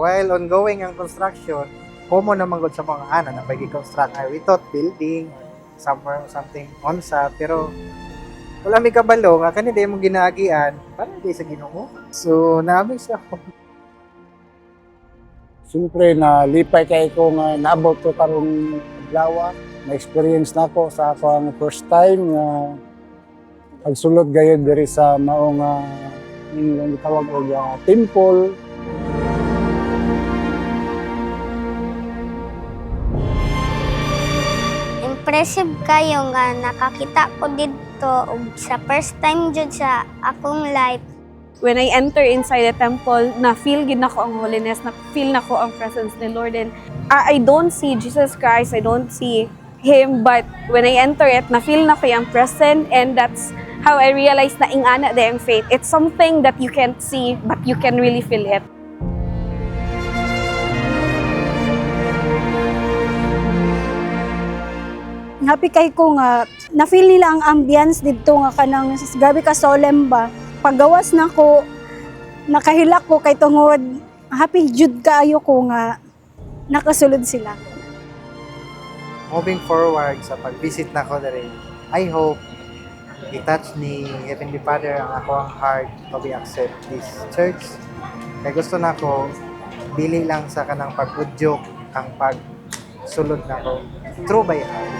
while ongoing ang construction, common naman gud sa mga na pag-construct ay without building, somewhere something on sa, pero wala may kabalo nga kanina mo ginaagian para di sa Ginoo. So namin sa Siyempre na lipay kay ko nga naabot ko karong adlaw, na experience nako sa ako ang first time nga pagsulod gayud diri sa maong yung tawag og temple. Impressive kayo nga nakakita ko dito ug sa first time jud sa akong life. When I enter inside the temple, na-feel gid nako ang holiness, na-feel nako ang presence ni Lord. And I don't see Jesus Christ, I don't see Him, but when I enter it, na-feel nako yung present, and that's how I realized na ingana da yung faith. It's something that you can't see, but you can really feel it. Happy kay ko nga na-feel nila ang ambience dito nga kanang grabe ka solemn ba. Paggawas na ko nakahilak ko kay tungod happy jud kaayo ko nga nakasulod sila. moving forward sa pag-visit na ko diri, I hope i-touch ni Heavenly Father ang ako ang heart to be accept this church. Kaya gusto na ko dili lang sa kanang pag-udyok ang pagsulod na ko true by heart.